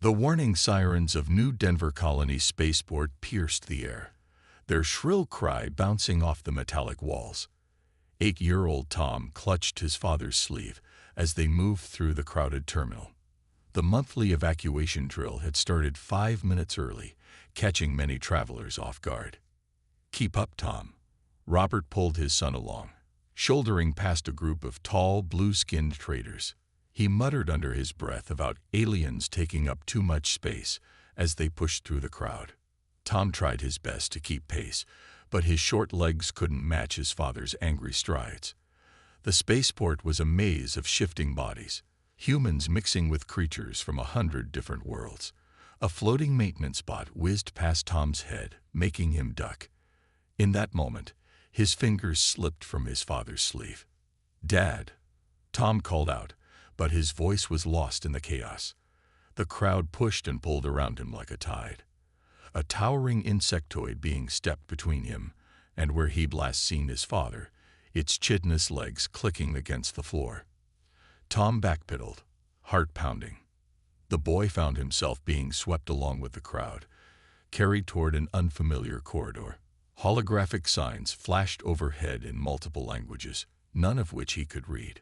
The warning sirens of New Denver Colony spaceport pierced the air, their shrill cry bouncing off the metallic walls. 8-year-old Tom clutched his father's sleeve as they moved through the crowded terminal. The monthly evacuation drill had started 5 minutes early, catching many travelers off guard. "Keep up, Tom." Robert pulled his son along, shouldering past a group of tall, blue-skinned traders. He muttered under his breath about aliens taking up too much space as they pushed through the crowd. Tom tried his best to keep pace, but his short legs couldn't match his father's angry strides. The spaceport was a maze of shifting bodies, humans mixing with creatures from 100 different worlds. A floating maintenance bot whizzed past Tom's head, making him duck. In that moment, his fingers slipped from his father's sleeve. "Dad," Tom called out, but his voice was lost in the chaos. The crowd pushed and pulled around him like a tide. A towering insectoid being stepped between him and where he'd last seen his father, its chitinous legs clicking against the floor. Tom backpedaled, heart pounding. The boy found himself being swept along with the crowd, carried toward an unfamiliar corridor. Holographic signs flashed overhead in multiple languages, none of which he could read.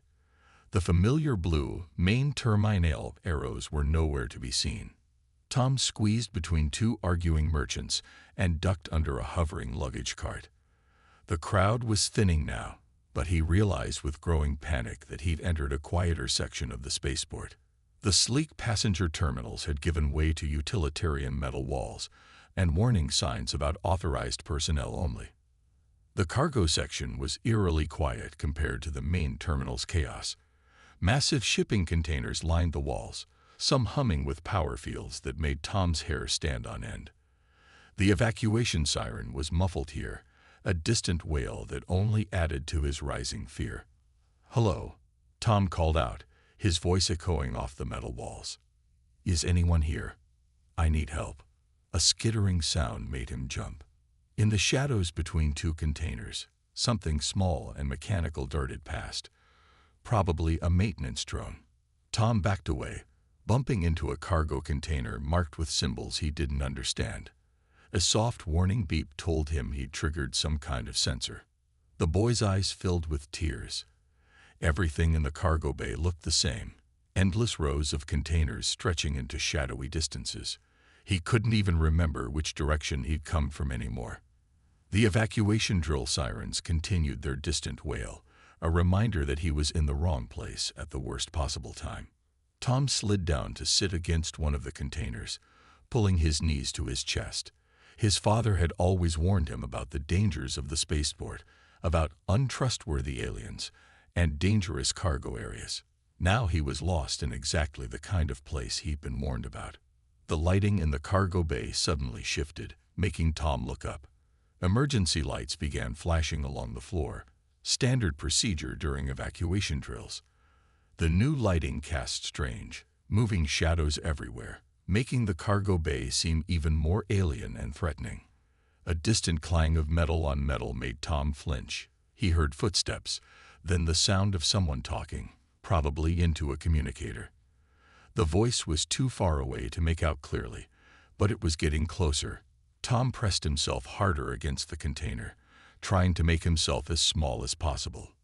The familiar blue, main terminal arrows were nowhere to be seen. Tom squeezed between two arguing merchants and ducked under a hovering luggage cart. The crowd was thinning now, but he realized with growing panic that he'd entered a quieter section of the spaceport. The sleek passenger terminals had given way to utilitarian metal walls and warning signs about authorized personnel only. The cargo section was eerily quiet compared to the main terminal's chaos. Massive shipping containers lined the walls, some humming with power fields that made Tom's hair stand on end. The evacuation siren was muffled here, a distant wail that only added to his rising fear. "Hello," Tom called out, his voice echoing off the metal walls. "Is anyone here? I need help." A skittering sound made him jump. In the shadows between two containers, something small and mechanical darted past, probably a maintenance drone. Tom backed away, bumping into a cargo container marked with symbols he didn't understand. A soft warning beep told him he'd triggered some kind of sensor. The boy's eyes filled with tears. Everything in the cargo bay looked the same, endless rows of containers stretching into shadowy distances. He couldn't even remember which direction he'd come from anymore. The evacuation drill sirens continued their distant wail, a reminder that he was in the wrong place at the worst possible time. Tom slid down to sit against one of the containers, pulling his knees to his chest. His father had always warned him about the dangers of the spaceport, about untrustworthy aliens, and dangerous cargo areas. Now he was lost in exactly the kind of place he'd been warned about. The lighting in the cargo bay suddenly shifted, making Tom look up. Emergency lights began flashing along the floor, standard procedure during evacuation drills. The new lighting cast strange, moving shadows everywhere, making the cargo bay seem even more alien and threatening. A distant clang of metal on metal made Tom flinch. He heard footsteps, then the sound of someone talking, probably into a communicator. The voice was too far away to make out clearly, but it was getting closer. Tom pressed himself harder against the container, trying to make himself as small as possible.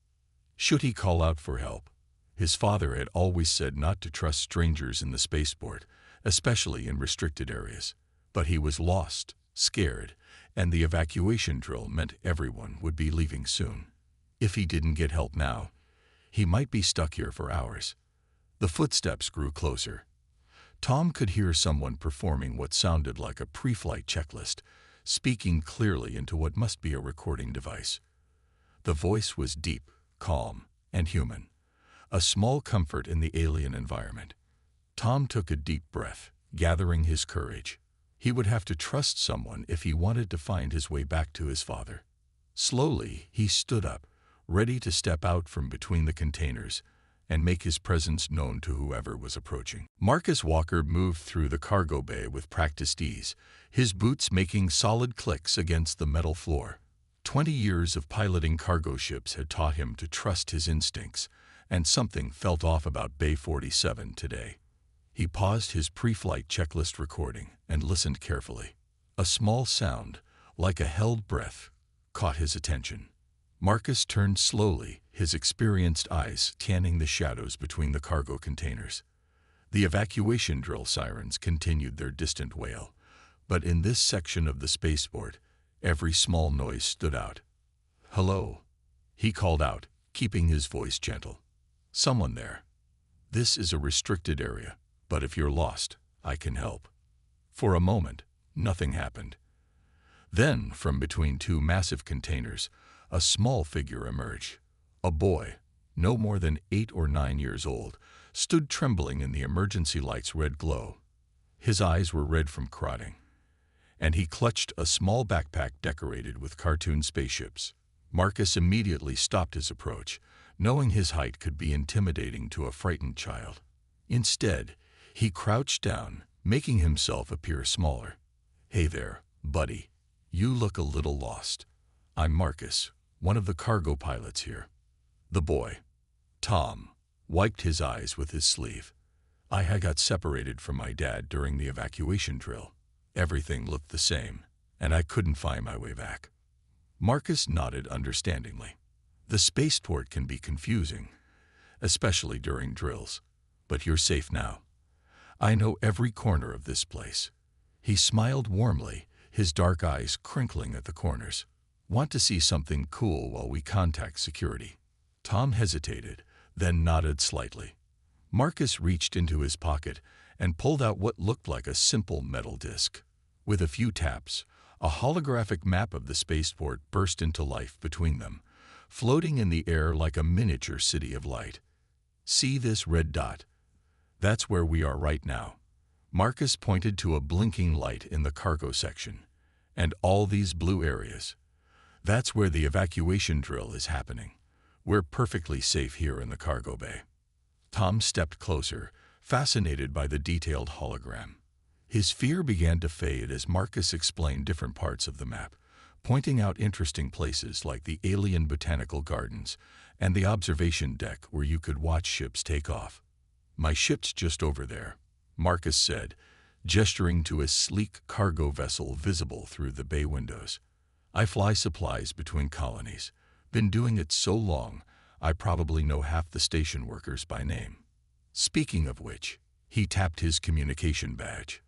Should he call out for help? His father had always said not to trust strangers in the spaceport, especially in restricted areas. But he was lost, scared, and the evacuation drill meant everyone would be leaving soon. If he didn't get help now, he might be stuck here for hours. The footsteps grew closer. Tom could hear someone performing what sounded like a pre-flight checklist, speaking clearly into what must be a recording device. The voice was deep, calm, and human, a small comfort in the alien environment. Tom took a deep breath, gathering his courage. He would have to trust someone if he wanted to find his way back to his father. Slowly, he stood up, ready to step out from between the containers and make his presence known to whoever was approaching. Marcus Walker moved through the cargo bay with practiced ease, his boots making solid clicks against the metal floor. 20 years of piloting cargo ships had taught him to trust his instincts, and something felt off about Bay 47 today. He paused his pre-flight checklist recording and listened carefully. A small sound, like a held breath, caught his attention. Marcus turned slowly, his experienced eyes scanning the shadows between the cargo containers. The evacuation drill sirens continued their distant wail, but in this section of the spaceport, every small noise stood out. "Hello," he called out, keeping his voice gentle. "Someone there. This is a restricted area, but if you're lost, I can help." For a moment, nothing happened. Then, from between two massive containers, a small figure emerged. A boy, no more than 8 or 9 years old, stood trembling in the emergency light's red glow. His eyes were red from crying, and he clutched a small backpack decorated with cartoon spaceships. Marcus immediately stopped his approach, knowing his height could be intimidating to a frightened child. Instead, he crouched down, making himself appear smaller. "Hey there, buddy. You look a little lost. I'm Marcus, one of the cargo pilots here." The boy, Tom, wiped his eyes with his sleeve. "I had got separated from my dad during the evacuation drill. Everything looked the same, and I couldn't find my way back." Marcus nodded understandingly. The spaceport can be confusing, especially during drills, but you're safe now. I know every corner of this place. He smiled warmly, his dark eyes crinkling at the corners. "Want to see something cool while we contact security?" Tom hesitated, then nodded slightly. Marcus reached into his pocket and pulled out what looked like a simple metal disc. With a few taps, a holographic map of the spaceport burst into life between them, floating in the air like a miniature city of light. "See this red dot? That's where we are right now." Marcus pointed to a blinking light in the cargo section. "And all these blue areas. That's where the evacuation drill is happening. We're perfectly safe here in the cargo bay." Tom stepped closer, fascinated by the detailed hologram. His fear began to fade as Marcus explained different parts of the map, pointing out interesting places like the alien botanical gardens and the observation deck where you could watch ships take off. "My ship's just over there," Marcus said, gesturing to a sleek cargo vessel visible through the bay windows. "I fly supplies between colonies. Been doing it so long, I probably know half the station workers by name. Speaking of which," he tapped his communication badge.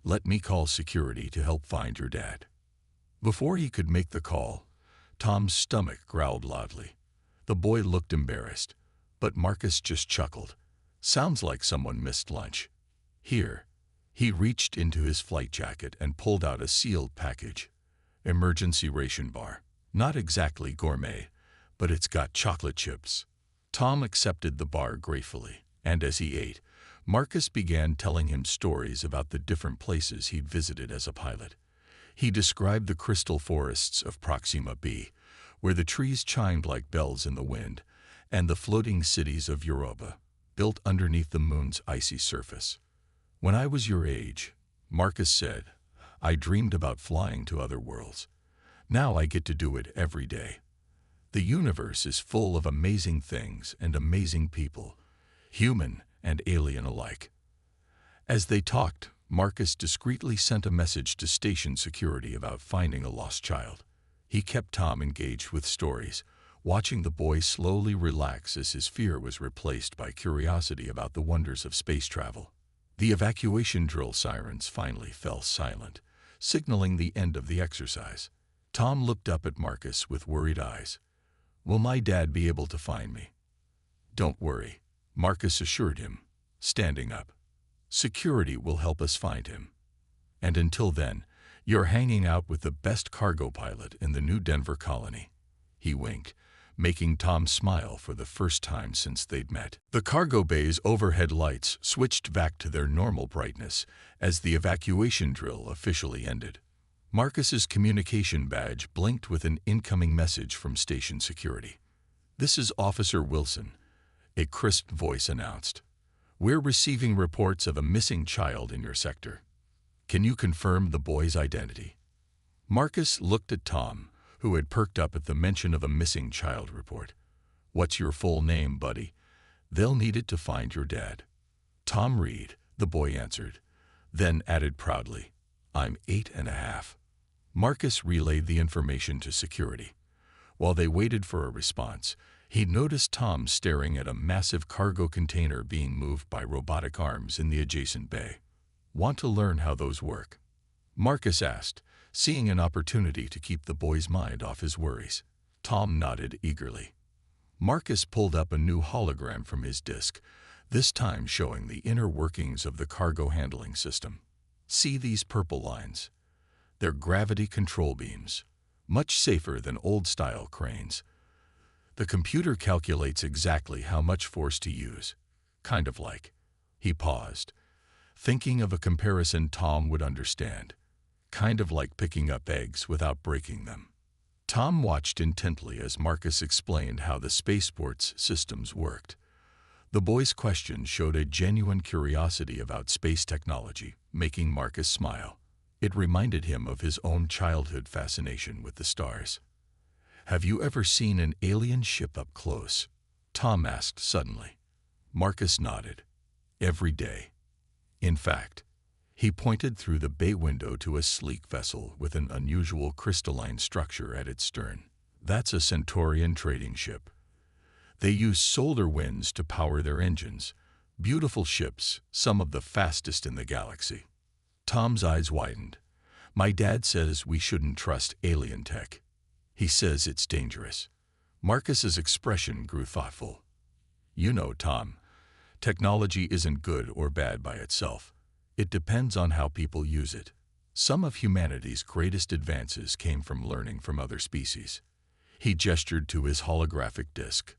"Let me call security to help find your dad." Before he could make the call, Tom's stomach growled loudly. The boy looked embarrassed, but Marcus just chuckled. "Sounds like someone missed lunch. Here." He reached into his flight jacket and pulled out a sealed package. "Emergency ration bar. Not exactly gourmet, but it's got chocolate chips." Tom accepted the bar gratefully, and as he ate, Marcus began telling him stories about the different places he'd visited as a pilot. He described the crystal forests of Proxima B, where the trees chimed like bells in the wind, and the floating cities of Europa, built underneath the moon's icy surface. "When I was your age," Marcus said, "I dreamed about flying to other worlds. Now I get to do it every day. The universe is full of amazing things and amazing people, human and alien alike." As they talked, Marcus discreetly sent a message to station security about finding a lost child. He kept Tom engaged with stories, watching the boy slowly relax as his fear was replaced by curiosity about the wonders of space travel. The evacuation drill sirens finally fell silent, signaling the end of the exercise. Tom looked up at Marcus with worried eyes. "Will my dad be able to find me?" "Don't worry," Marcus assured him, standing up. "Security will help us find him. And until then, you're hanging out with the best cargo pilot in the New Denver colony." He winked, making Tom smile for the first time since they'd met. The cargo bay's overhead lights switched back to their normal brightness as the evacuation drill officially ended. Marcus's communication badge blinked with an incoming message from station security. "This is Officer Wilson," a crisp voice announced. "We're receiving reports of a missing child in your sector. Can you confirm the boy's identity?" Marcus looked at Tom, who had perked up at the mention of a missing child report. "What's your full name, buddy? They'll need it to find your dad." "Tom Reed, The boy answered, then added proudly, I'm 8.5. Marcus relayed the information to security. While they waited for a response, he noticed Tom staring at a massive cargo container being moved by robotic arms in the adjacent bay. Want to learn how those work? Marcus asked, seeing an opportunity to keep the boy's mind off his worries. Tom nodded eagerly. Marcus pulled up a new hologram from his disk, this time showing the inner workings of the cargo handling system. See these purple lines? They're gravity control beams, much safer than old-style cranes. The computer calculates exactly how much force to use, kind of like. He paused, thinking of a comparison Tom would understand, kind of like picking up eggs without breaking them. Tom watched intently as Marcus explained how the spaceport's systems worked. The boy's questions showed a genuine curiosity about space technology, making Marcus smile. It reminded him of his own childhood fascination with the stars. Have you ever seen an alien ship up close? Tom asked suddenly. Marcus nodded. Every day. In fact, he pointed through the bay window to a sleek vessel with an unusual crystalline structure at its stern. That's a Centaurian trading ship. They use solar winds to power their engines. Beautiful ships, some of the fastest in the galaxy. Tom's eyes widened. My dad says we shouldn't trust alien tech. He says it's dangerous. Marcus's expression grew thoughtful. You know, Tom, technology isn't good or bad by itself. It depends on how people use it. Some of humanity's greatest advances came from learning from other species. He gestured to his holographic disk.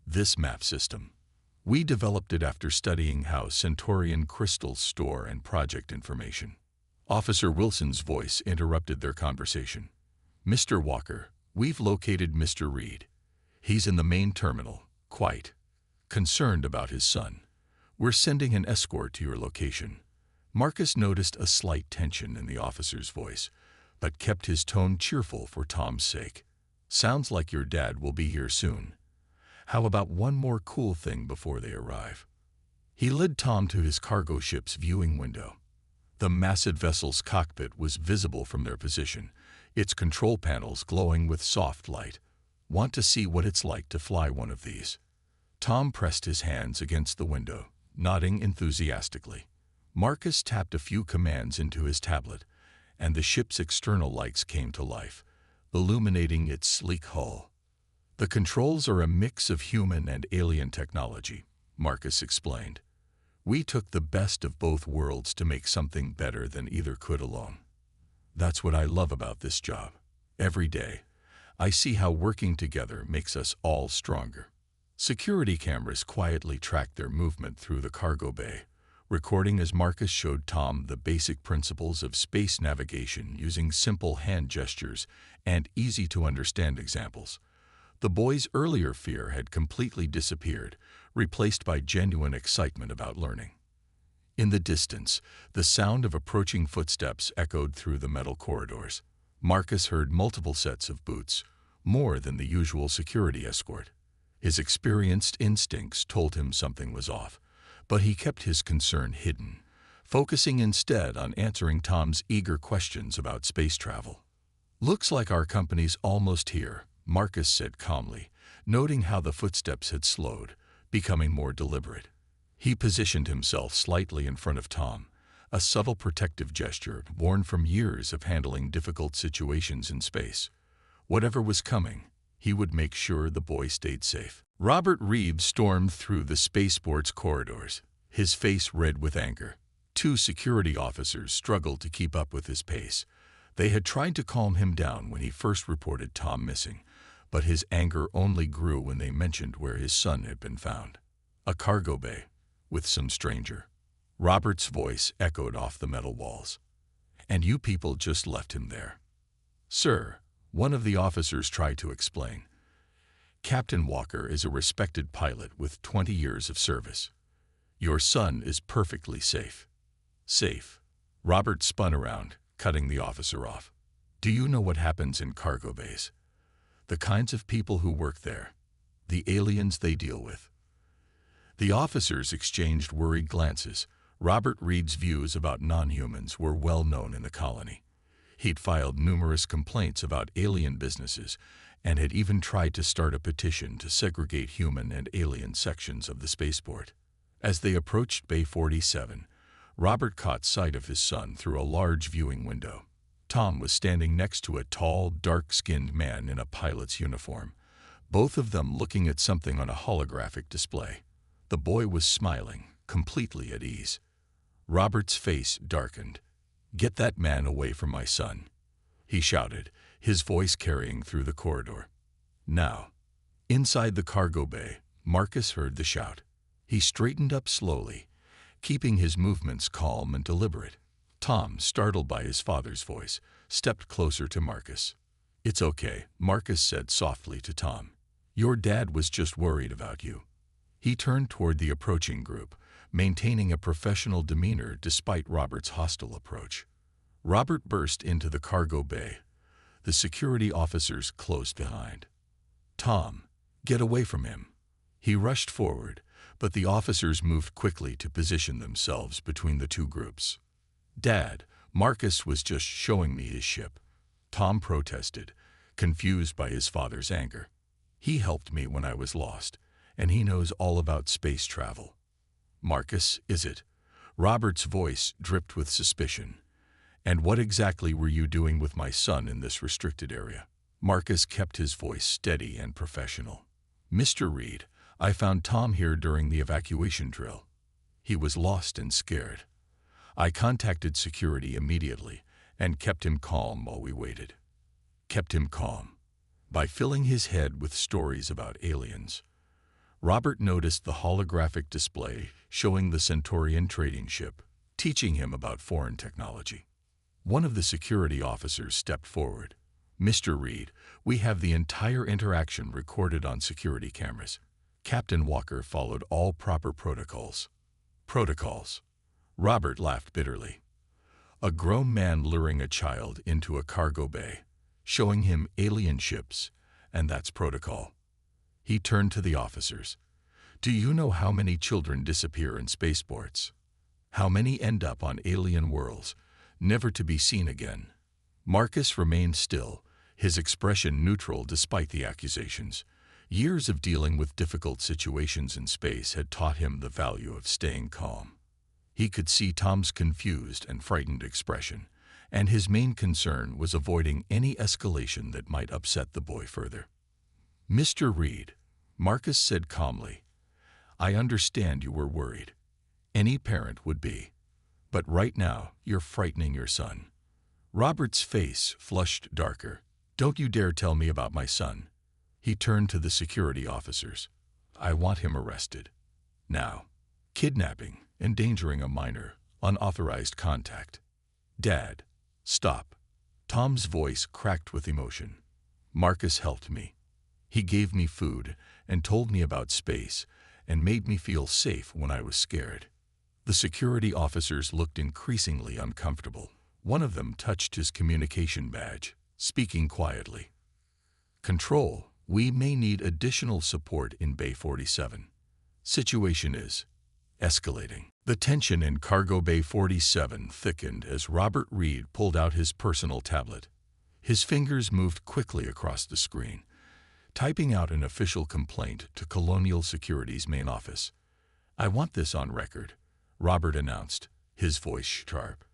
This map system. We developed it after studying how Centaurian crystals store and project information. Officer Wilson's voice interrupted their conversation. Mr. Walker, we've located Mr. Reed. He's in the main terminal, quite concerned about his son. We're sending an escort to your location. Marcus noticed a slight tension in the officer's voice, but kept his tone cheerful for Tom's sake. Sounds like your dad will be here soon. How about one more cool thing before they arrive? He led Tom to his cargo ship's viewing window. The massive vessel's cockpit was visible from their position, its control panels glowing with soft light. Want to see what it's like to fly one of these? Tom pressed his hands against the window, nodding enthusiastically. Marcus tapped a few commands into his tablet, and the ship's external lights came to life, illuminating its sleek hull. The controls are a mix of human and alien technology, Marcus explained. We took the best of both worlds to make something better than either could alone. That's what I love about this job. Every day, I see how working together makes us all stronger. Security cameras quietly tracked their movement through the cargo bay, recording as Marcus showed Tom the basic principles of space navigation using simple hand gestures and easy-to-understand examples. The boy's earlier fear had completely disappeared, replaced by genuine excitement about learning. In the distance, the sound of approaching footsteps echoed through the metal corridors. Marcus heard multiple sets of boots, more than the usual security escort. His experienced instincts told him something was off, but he kept his concern hidden, focusing instead on answering Tom's eager questions about space travel. Looks like our company's almost here, Marcus said calmly, noting how the footsteps had slowed, becoming more deliberate. He positioned himself slightly in front of Tom, a subtle protective gesture born from years of handling difficult situations in space. Whatever was coming, he would make sure the boy stayed safe. Robert Reeves stormed through the spaceport's corridors, his face red with anger. Two security officers struggled to keep up with his pace. They had tried to calm him down when he first reported Tom missing, but his anger only grew when they mentioned where his son had been found. A cargo bay, with some stranger. Robert's voice echoed off the metal walls. And you people just left him there. Sir, one of the officers tried to explain. Captain Walker is a respected pilot with 20 years of service. Your son is perfectly safe. Safe. Robert spun around, cutting the officer off. Do you know what happens in cargo bays? The kinds of people who work there. The aliens they deal with. The officers exchanged worried glances, Robert Reed's views about non-humans were well known in the colony. He'd filed numerous complaints about alien businesses and had even tried to start a petition to segregate human and alien sections of the spaceport. As they approached Bay 47, Robert caught sight of his son through a large viewing window. Tom was standing next to a tall, dark-skinned man in a pilot's uniform, both of them looking at something on a holographic display. The boy was smiling, completely at ease. Robert's face darkened. "Get that man away from my son," he shouted, his voice carrying through the corridor. Now, inside the cargo bay, Marcus heard the shout. He straightened up slowly, keeping his movements calm and deliberate. Tom, startled by his father's voice, stepped closer to Marcus. "It's okay," Marcus said softly to Tom. "Your dad was just worried about you." He turned toward the approaching group, maintaining a professional demeanor despite Robert's hostile approach. Robert burst into the cargo bay. The security officers closed behind. "Tom, get away from him." He rushed forward, but the officers moved quickly to position themselves between the two groups. "Dad, Marcus was just showing me his ship," Tom protested, confused by his father's anger. "He helped me when I was lost, and he knows all about space travel." "Marcus, is it?" Robert's voice dripped with suspicion. "And what exactly were you doing with my son in this restricted area?" Marcus kept his voice steady and professional. "Mr. Reed, I found Tom here during the evacuation drill. He was lost and scared. I contacted security immediately and kept him calm while we waited." Kept him calm. By filling his head with stories about aliens. Robert noticed the holographic display showing the Centaurian trading ship, teaching him about foreign technology. One of the security officers stepped forward. "Mr. Reed, we have the entire interaction recorded on security cameras." Captain Walker followed all proper protocols. Protocols? Robert laughed bitterly. A grown man luring a child into a cargo bay, showing him alien ships, and that's protocol. He turned to the officers. "Do you know how many children disappear in spaceports? How many end up on alien worlds, never to be seen again?" Marcus remained still, his expression neutral despite the accusations. Years of dealing with difficult situations in space had taught him the value of staying calm. He could see Tom's confused and frightened expression, and his main concern was avoiding any escalation that might upset the boy further. "Mr. Reed," Marcus said calmly, "I understand you were worried. Any parent would be. But right now, you're frightening your son." Robert's face flushed darker. "Don't you dare tell me about my son." He turned to the security officers. "I want him arrested. Now. Kidnapping, endangering a minor, unauthorized contact." "Dad, stop." Tom's voice cracked with emotion. "Marcus helped me. He gave me food and told me about space and made me feel safe when I was scared." The security officers looked increasingly uncomfortable. One of them touched his communication badge, speaking quietly. "Control, we may need additional support in Bay 47. Situation is escalating." The tension in Cargo Bay 47 thickened as Robert Reed pulled out his personal tablet. His fingers moved quickly across the screen, typing out an official complaint to Colonial Security's main office. "I want this on record," Robert announced, his voice sharp.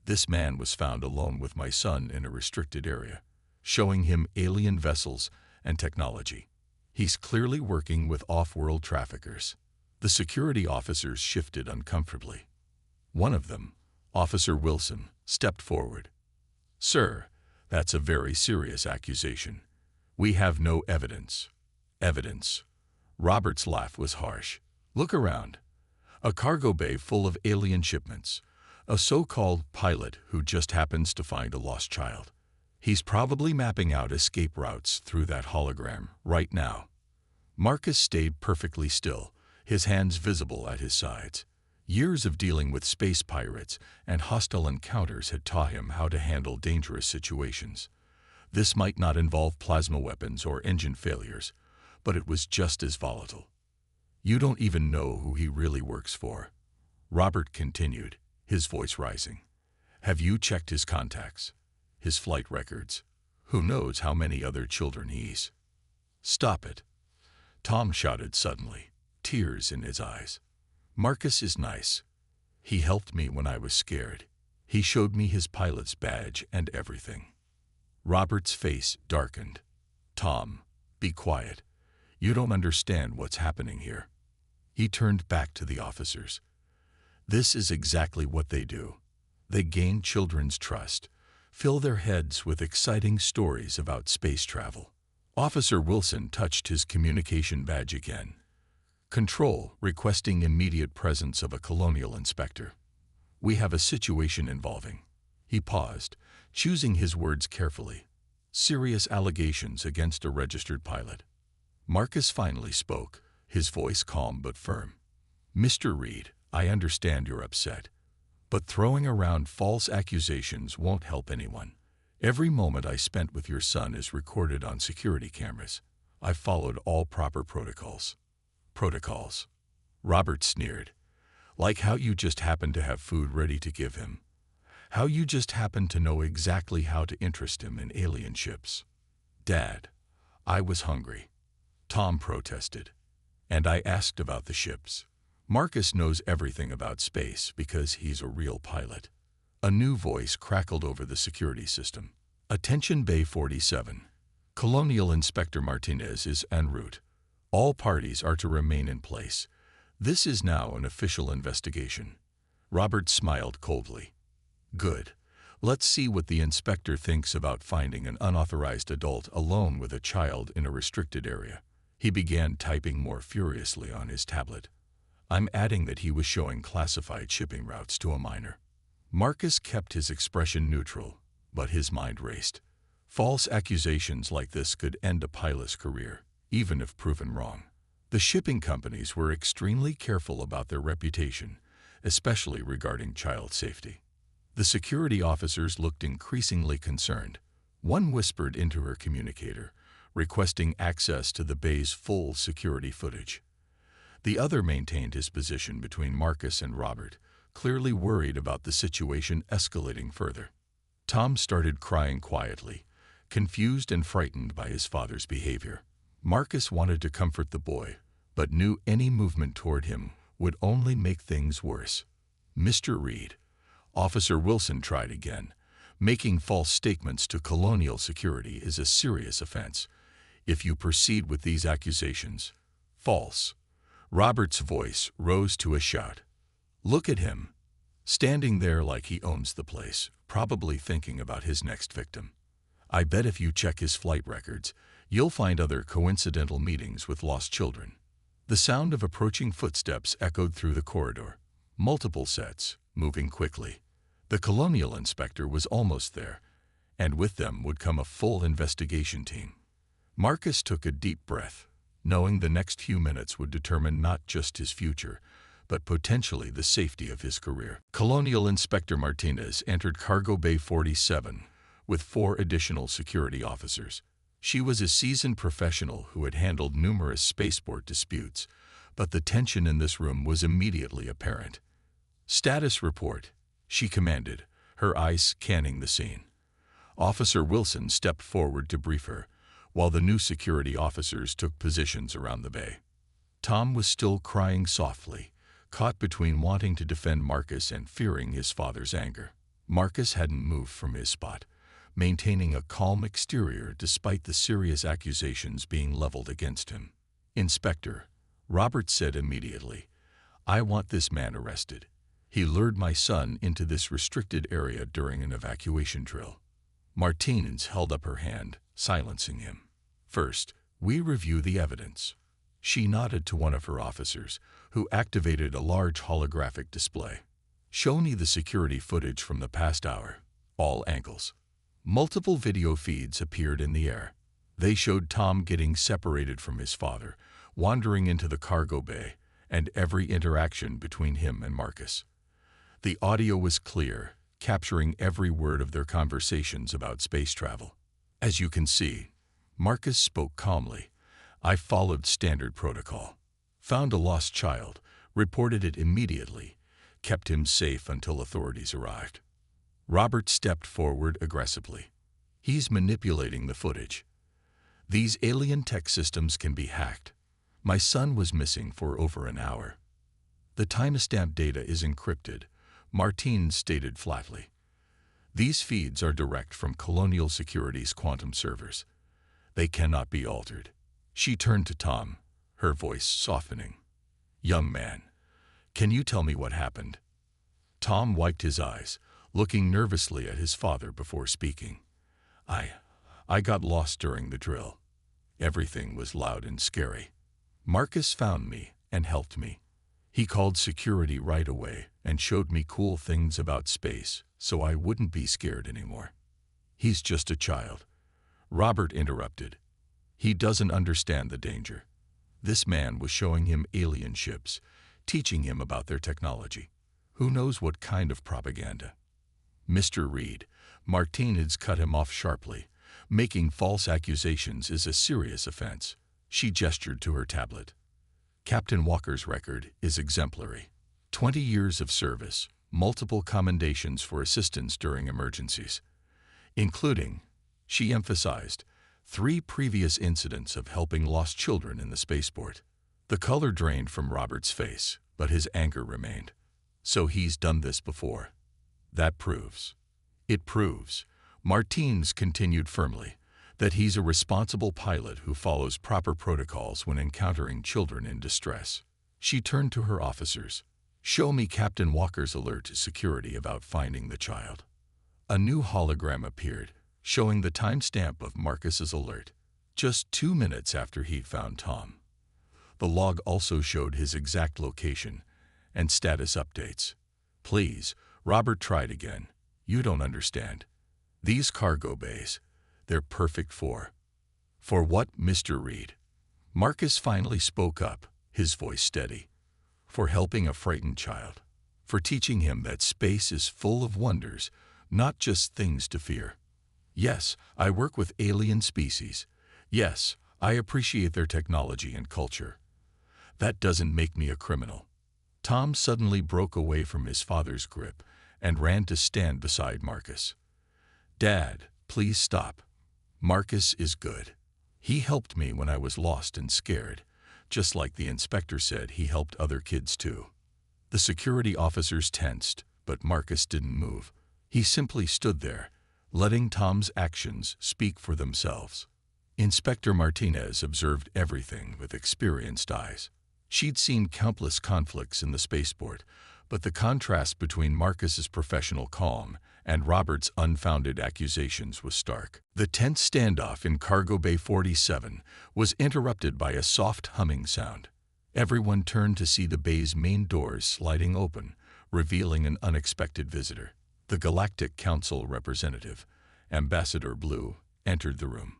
"This man was found alone with my son in a restricted area, showing him alien vessels and technology. He's clearly working with off-world traffickers." The security officers shifted uncomfortably. One of them, Officer Wilson, stepped forward. "Sir, that's a very serious accusation. We have no evidence." "Evidence?" Robert's laugh was harsh. "Look around. A cargo bay full of alien shipments. A so-called pilot who just happens to find a lost child. He's probably mapping out escape routes through that hologram right now." Marcus stayed perfectly still, his hands visible at his sides. Years of dealing with space pirates and hostile encounters had taught him how to handle dangerous situations. This might not involve plasma weapons or engine failures, but it was just as volatile. "You don't even know who he really works for." Robert continued, his voice rising. Have you checked his contacts? His flight records? Who knows how many other children he's... Stop it, Tom shouted suddenly, tears in his eyes. Marcus is nice. He helped me when I was scared. He showed me his pilot's badge and everything. Robert's face darkened. Tom, be quiet. You don't understand what's happening here. He turned back to the officers. This is exactly what they do. They gain children's trust, fill their heads with exciting stories about space travel. Officer Wilson touched his communication badge again. Control, requesting immediate presence of a colonial inspector. We have a situation involving... He paused, choosing his words carefully. Serious allegations against a registered pilot. Marcus finally spoke, his voice calm but firm. Mr. Reed, I understand you're upset, but throwing around false accusations won't help anyone. Every moment I spent with your son is recorded on security cameras. I've followed all proper protocols. Protocols? Robert sneered. Like how you just happened to have food ready to give him. How you just happened to know exactly how to interest him in alien ships. Dad, I was hungry. Tom protested. And I asked about the ships. Marcus knows everything about space because he's a real pilot. A new voice crackled over the security system. Attention Bay 47. Colonial Inspector Martinez is en route. All parties are to remain in place. This is now an official investigation. Robert smiled coldly. Good. Let's see what the inspector thinks about finding an unauthorized adult alone with a child in a restricted area. He began typing more furiously on his tablet. I'm adding that he was showing classified shipping routes to a minor. Marcus kept his expression neutral, but his mind raced. False accusations like this could end a pilot's career, even if proven wrong. The shipping companies were extremely careful about their reputation, especially regarding child safety. The security officers looked increasingly concerned. One whispered into her communicator, requesting access to the bay's full security footage. The other maintained his position between Marcus and Robert, clearly worried about the situation escalating further. Tom started crying quietly, confused and frightened by his father's behavior. Marcus wanted to comfort the boy, but knew any movement toward him would only make things worse. Mr. Reed, Officer Wilson tried again. Making false statements to colonial security is a serious offense. If you proceed with these accusations, false. Robert's voice rose to a shout. Look at him, standing there like he owns the place, probably thinking about his next victim. I bet if you check his flight records, you'll find other coincidental meetings with lost children. The sound of approaching footsteps echoed through the corridor. Multiple sets, moving quickly. The colonial inspector was almost there, and with them would come a full investigation team. Marcus took a deep breath, knowing the next few minutes would determine not just his future, but potentially the safety of his career. Colonial Inspector Martinez entered Cargo Bay 47 with 4 additional security officers. She was a seasoned professional who had handled numerous spaceport disputes, but the tension in this room was immediately apparent. Status report, she commanded, her eyes scanning the scene. Officer Wilson stepped forward to brief her, while the new security officers took positions around the bay. Tom was still crying softly, caught between wanting to defend Marcus and fearing his father's anger. Marcus hadn't moved from his spot, maintaining a calm exterior despite the serious accusations being leveled against him. Inspector, Robert said immediately, I want this man arrested. He lured my son into this restricted area during an evacuation drill. Martinez held up her hand, silencing him. First, we review the evidence. She nodded to one of her officers, who activated a large holographic display. Show me the security footage from the past hour, all angles. Multiple video feeds appeared in the air. They showed Tom getting separated from his father, wandering into the cargo bay, and every interaction between him and Marcus. The audio was clear, capturing every word of their conversations about space travel. As you can see, Marcus spoke calmly. I followed standard protocol. Found a lost child, reported it immediately, kept him safe until authorities arrived. Robert stepped forward aggressively. He's manipulating the footage. These alien tech systems can be hacked. My son was missing for over an hour. The timestamp data is encrypted, Martine stated flatly. These feeds are direct from Colonial Security's quantum servers. They cannot be altered. She turned to Tom, her voice softening. Young man, can you tell me what happened? Tom wiped his eyes, looking nervously at his father before speaking. I got lost during the drill. Everything was loud and scary. Marcus found me and helped me. He called security right away and showed me cool things about space so I wouldn't be scared anymore. He's just a child. Robert interrupted. He doesn't understand the danger. This man was showing him alien ships, teaching him about their technology. Who knows what kind of propaganda? Mr. Reed, Martinez cut him off sharply. Making false accusations is a serious offense. She gestured to her tablet. Captain Walker's record is exemplary. 20 years of service, multiple commendations for assistance during emergencies, including, she emphasized, 3 previous incidents of helping lost children in the spaceport. The color drained from Robert's face, but his anger remained. So he's done this before. That proves. It proves, Martins continued firmly, that he's a responsible pilot who follows proper protocols when encountering children in distress. She turned to her officers. Show me Captain Walker's alert to security about finding the child. A new hologram appeared, showing the timestamp of Marcus's alert, just 2 minutes after he'd found Tom. The log also showed his exact location and status updates. Please, Robert tried again. You don't understand. These cargo bays, they're perfect for what, Mr. Reed? Marcus finally spoke up, his voice steady. For helping a frightened child. For teaching him that space is full of wonders, not just things to fear. Yes, I work with alien species. Yes, I appreciate their technology and culture. That doesn't make me a criminal. Tom suddenly broke away from his father's grip and ran to stand beside Marcus. Dad, please stop. Marcus is good. He helped me when I was lost and scared, just like the inspector said he helped other kids too. The security officers tensed, but Marcus didn't move. He simply stood there, letting Tom's actions speak for themselves. Inspector Martinez observed everything with experienced eyes. She'd seen countless conflicts in the spaceport, but the contrast between Marcus's professional calm and Robert's unfounded accusations was stark. The tense standoff in Cargo Bay 47 was interrupted by a soft humming sound. Everyone turned to see the bay's main doors sliding open, revealing an unexpected visitor. The Galactic Council representative, Ambassador Blue, entered the room.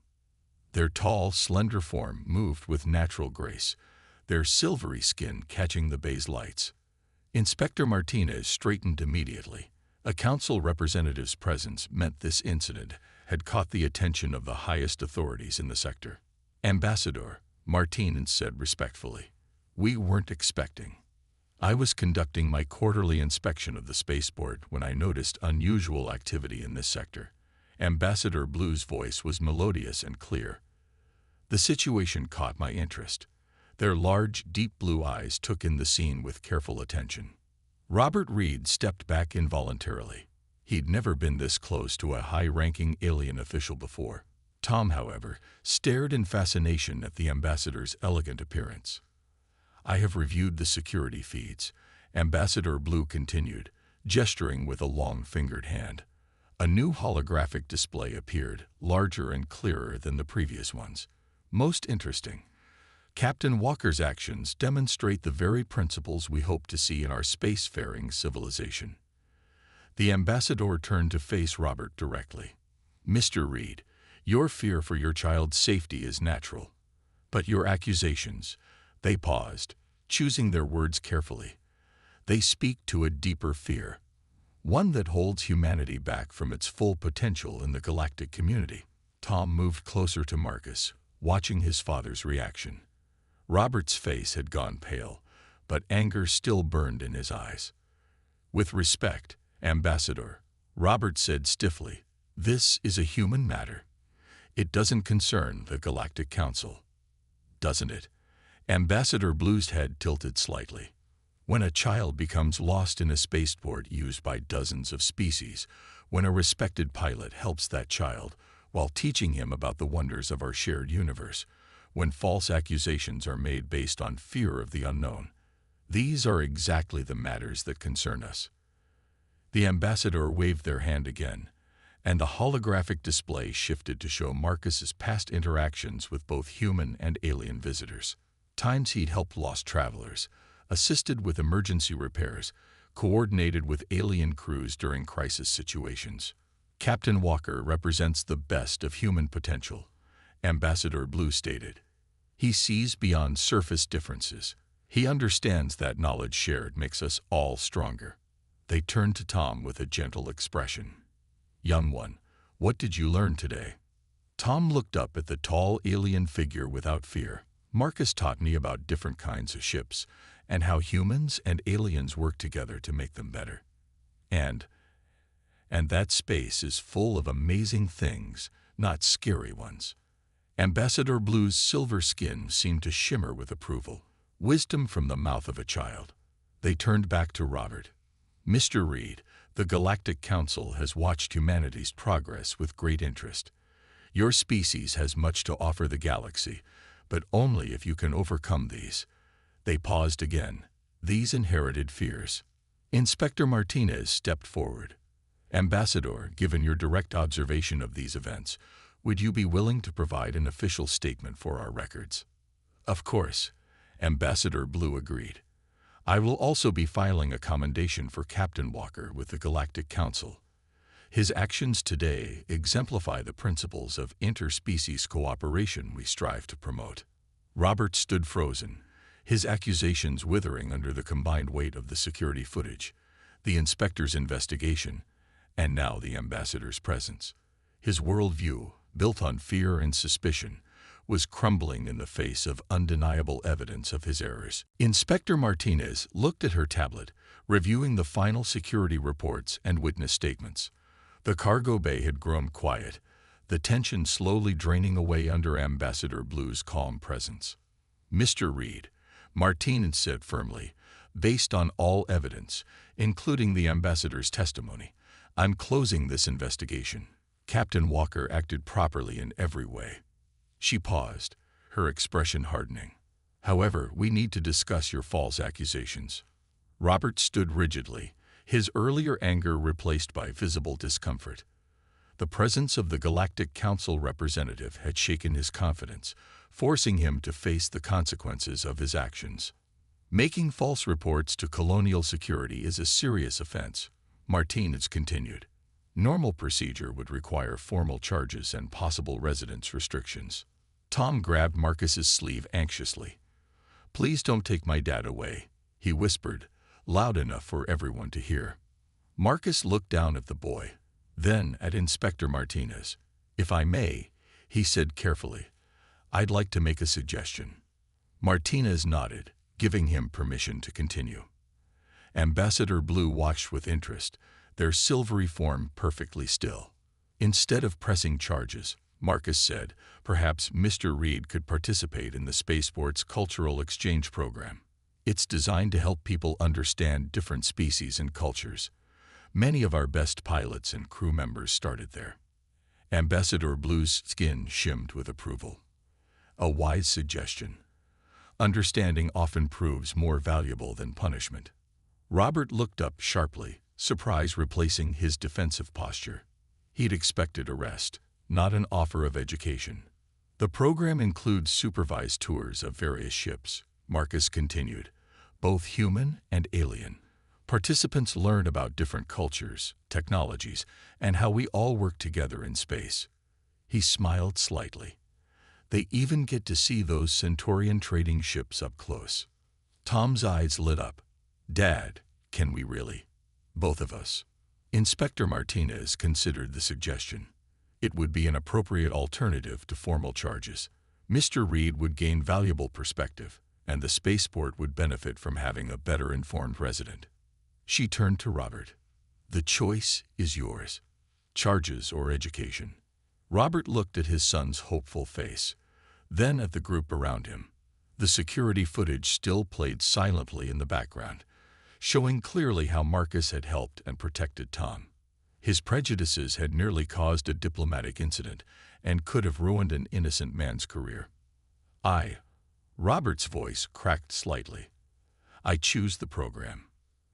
Their tall, slender form moved with natural grace, their silvery skin catching the bay's lights. Inspector Martinez straightened immediately. A council representative's presence meant this incident had caught the attention of the highest authorities in the sector. Ambassador, Martinez said respectfully, we weren't expecting. I was conducting my quarterly inspection of the spaceport when I noticed unusual activity in this sector. Ambassador Blue's voice was melodious and clear. The situation caught my interest. Their large, deep blue eyes took in the scene with careful attention. Robert Reed stepped back involuntarily. He'd never been this close to a high-ranking alien official before. Tom, however, stared in fascination at the ambassador's elegant appearance. I have reviewed the security feeds, Ambassador Blue continued, gesturing with a long-fingered hand. A new holographic display appeared, larger and clearer than the previous ones. Most interesting. Captain Walker's actions demonstrate the very principles we hope to see in our spacefaring civilization. The ambassador turned to face Robert directly. Mr. Reed, your fear for your child's safety is natural. But your accusations, they paused, choosing their words carefully. They speak to a deeper fear, one that holds humanity back from its full potential in the galactic community. Tom moved closer to Marcus, watching his father's reaction. Robert's face had gone pale, but anger still burned in his eyes. With respect, Ambassador, Robert said stiffly, this is a human matter. It doesn't concern the Galactic Council, doesn't it? Ambassador Blue's head tilted slightly. When a child becomes lost in a spaceport used by dozens of species, when a respected pilot helps that child while teaching him about the wonders of our shared universe, when false accusations are made based on fear of the unknown, these are exactly the matters that concern us. The ambassador waved their hand again, and the holographic display shifted to show Marcus's past interactions with both human and alien visitors. Times he'd helped lost travelers, assisted with emergency repairs, coordinated with alien crews during crisis situations. Captain Walker represents the best of human potential, Ambassador Blue stated. He sees beyond surface differences. He understands that knowledge shared makes us all stronger. They turned to Tom with a gentle expression. Young one, what did you learn today? Tom looked up at the tall alien figure without fear. Marcus taught me about different kinds of ships and how humans and aliens work together to make them better. And that space is full of amazing things, not scary ones. Ambassador Blue's silver skin seemed to shimmer with approval. Wisdom from the mouth of a child. They turned back to Robert. Mr. Reed, the Galactic Council has watched humanity's progress with great interest. Your species has much to offer the galaxy, but only if you can overcome these. They paused again. These inherited fears. Inspector Martinez stepped forward. Ambassador, given your direct observation of these events, would you be willing to provide an official statement for our records? Of course, Ambassador Blue agreed. I will also be filing a commendation for Captain Walker with the Galactic Council. His actions today exemplify the principles of interspecies cooperation we strive to promote. Robert stood frozen, his accusations withering under the combined weight of the security footage, the inspector's investigation, and now the ambassador's presence. His worldview, built on fear and suspicion, was crumbling in the face of undeniable evidence of his errors. Inspector Martinez looked at her tablet, reviewing the final security reports and witness statements. The cargo bay had grown quiet, the tension slowly draining away under Ambassador Blue's calm presence. Mr. Reed, Martinez said firmly, based on all evidence, including the ambassador's testimony, I'm closing this investigation. Captain Walker acted properly in every way. She paused, her expression hardening. However, we need to discuss your false accusations. Robert stood rigidly, his earlier anger replaced by visible discomfort. The presence of the Galactic Council representative had shaken his confidence, forcing him to face the consequences of his actions. Making false reports to colonial security is a serious offense, Martinez continued. Normal procedure would require formal charges and possible residence restrictions. Tom grabbed Marcus's sleeve anxiously. Please don't take my dad away, he whispered, loud enough for everyone to hear. Marcus looked down at the boy, then at Inspector Martinez. If I may, he said carefully, I'd like to make a suggestion. Martinez nodded, giving him permission to continue. Ambassador Blue watched with interest, their silvery form perfectly still. Instead of pressing charges, Marcus said, perhaps Mr. Reed could participate in the spaceport's cultural exchange program. It's designed to help people understand different species and cultures. Many of our best pilots and crew members started there. Ambassador Blue's skin shimmed with approval. A wise suggestion. Understanding often proves more valuable than punishment. Robert looked up sharply, surprise replacing his defensive posture. He'd expected arrest, not an offer of education. The program includes supervised tours of various ships, Marcus continued, both human and alien. Participants learn about different cultures, technologies, and how we all work together in space. He smiled slightly. They even get to see those Centaurian trading ships up close. Tom's eyes lit up. Dad, can we really? Both of us. Inspector Martinez considered the suggestion. It would be an appropriate alternative to formal charges. Mr. Reed would gain valuable perspective, and the spaceport would benefit from having a better-informed resident. She turned to Robert. The choice is yours. Charges or education. Robert looked at his son's hopeful face, then at the group around him. The security footage still played silently in the background, showing clearly how Marcus had helped and protected Tom. His prejudices had nearly caused a diplomatic incident and could have ruined an innocent man's career. Robert's voice cracked slightly. I choose the program.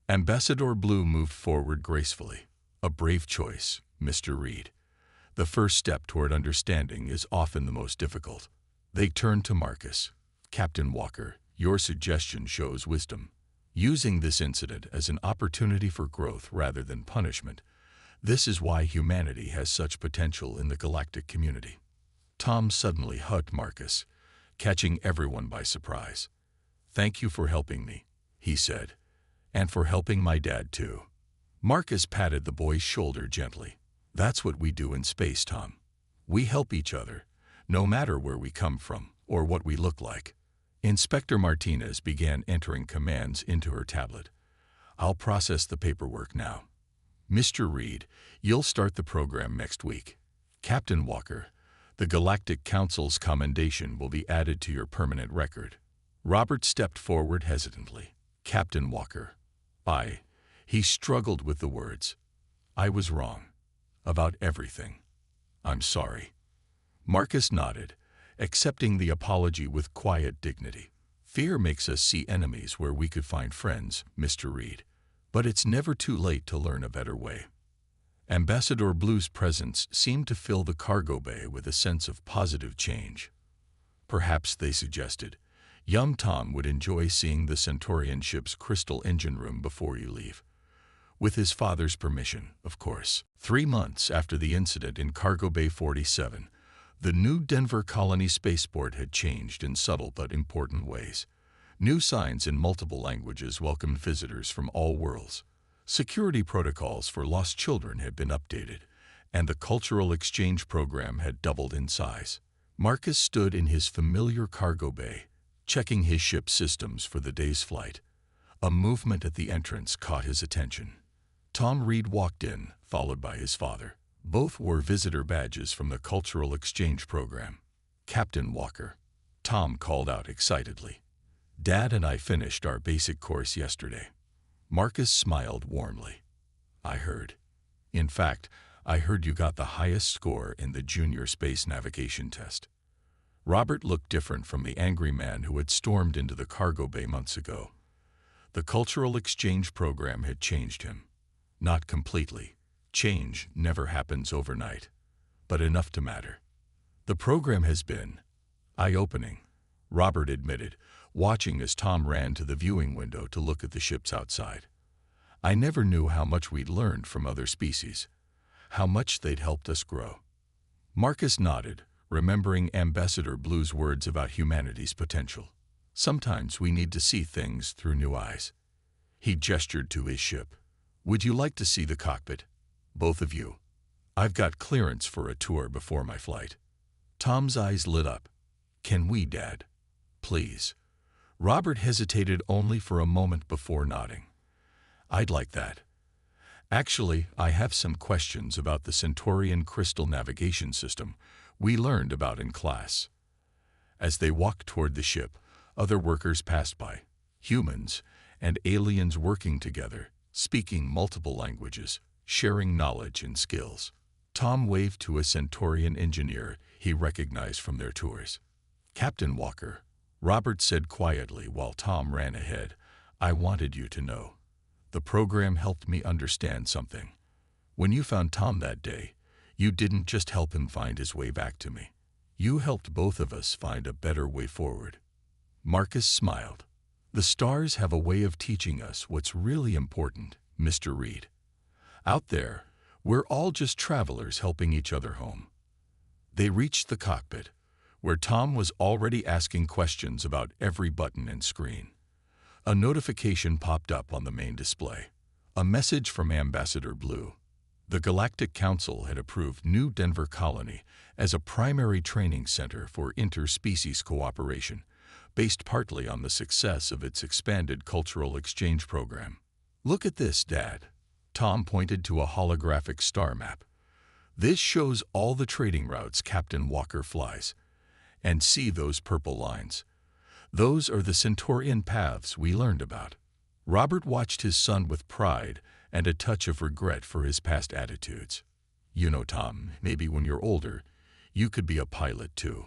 Ambassador Blue moved forward gracefully. A brave choice, Mr. Reed. The first step toward understanding is often the most difficult. They turned to Marcus. Captain Walker, your suggestion shows wisdom. Using this incident as an opportunity for growth rather than punishment. This is why humanity has such potential in the galactic community. Tom suddenly hugged Marcus, catching everyone by surprise. Thank you for helping me, he said, and for helping my dad too. Marcus patted the boy's shoulder gently. That's what we do in space, Tom. We help each other, no matter where we come from or what we look like. Inspector Martinez began entering commands into her tablet. I'll process the paperwork now. Mr. Reed, you'll start the program next week. Captain Walker, the Galactic Council's commendation will be added to your permanent record. Robert stepped forward hesitantly. Captain Walker. He struggled with the words. I was wrong. About everything. I'm sorry. Marcus nodded, accepting the apology with quiet dignity. Fear makes us see enemies where we could find friends, Mr. Reed. But it's never too late to learn a better way. Ambassador Blue's presence seemed to fill the cargo bay with a sense of positive change. Perhaps, they suggested, young Tom would enjoy seeing the Centaurian ship's crystal engine room before you leave. With his father's permission, of course. 3 months after the incident in Cargo Bay 47, the new Denver Colony spaceport had changed in subtle but important ways. New signs in multiple languages welcomed visitors from all worlds. Security protocols for lost children had been updated, and the cultural exchange program had doubled in size. Marcus stood in his familiar cargo bay, checking his ship's systems for the day's flight. A movement at the entrance caught his attention. Tom Reed walked in, followed by his father. Both wore visitor badges from the cultural exchange program. Captain Walker, Tom called out excitedly. Dad and I finished our basic course yesterday. Marcus smiled warmly. I heard. In fact, I heard you got the highest score in the junior space navigation test. Robert looked different from the angry man who had stormed into the cargo bay months ago. The cultural exchange program had changed him. Not completely. Change never happens overnight, but enough to matter. The program has been eye-opening, Robert admitted, watching as Tom ran to the viewing window to look at the ships outside. I never knew how much we'd learned from other species, how much they'd helped us grow. Marcus nodded, remembering Ambassador Blue's words about humanity's potential. Sometimes we need to see things through new eyes. He gestured to his ship. Would you like to see the cockpit? Both of you. I've got clearance for a tour before my flight. Tom's eyes lit up. Can we, Dad? Please. Robert hesitated only for a moment before nodding. I'd like that. Actually, I have some questions about the Centaurian crystal navigation system we learned about in class. As they walked toward the ship, other workers passed by, humans and aliens working together, speaking multiple languages, sharing knowledge and skills. Tom waved to a Centaurian engineer he recognized from their tours. Captain Walker, Robert said quietly while Tom ran ahead, I wanted you to know. The program helped me understand something. When you found Tom that day, you didn't just help him find his way back to me. You helped both of us find a better way forward. Marcus smiled. The stars have a way of teaching us what's really important, Mr. Reed. Out there, we're all just travelers helping each other home. They reached the cockpit, where Tom was already asking questions about every button and screen. A notification popped up on the main display. A message from Ambassador Blue. The Galactic Council had approved New Denver Colony as a primary training center for interspecies cooperation, based partly on the success of its expanded cultural exchange program. Look at this, Dad. Tom pointed to a holographic star map. This shows all the trading routes Captain Walker flies. And see those purple lines? Those are the Centaurian paths we learned about. Robert watched his son with pride and a touch of regret for his past attitudes. You know, Tom, maybe when you're older, you could be a pilot too.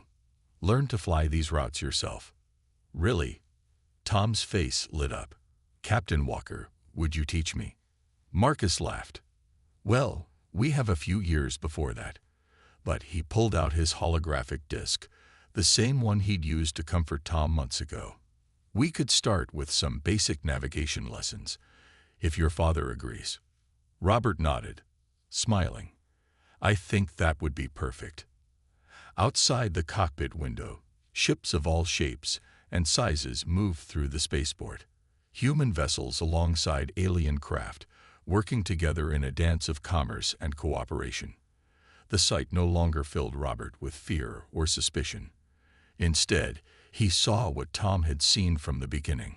Learn to fly these routes yourself. Really? Tom's face lit up. Captain Walker, would you teach me? Marcus laughed. Well, we have a few years before that. But he pulled out his holographic disc, the same one he'd used to comfort Tom months ago. We could start with some basic navigation lessons, if your father agrees. Robert nodded, smiling. I think that would be perfect. Outside the cockpit window, ships of all shapes and sizes moved through the spaceport. Human vessels alongside alien craft, working together in a dance of commerce and cooperation. The sight no longer filled Robert with fear or suspicion. Instead, he saw what Tom had seen from the beginning,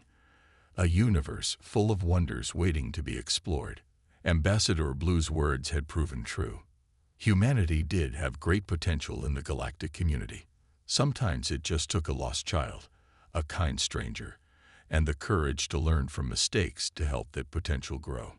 a universe full of wonders waiting to be explored. Ambassador Blue's words had proven true. Humanity did have great potential in the galactic community. Sometimes it just took a lost child, a kind stranger, and the courage to learn from mistakes to help that potential grow.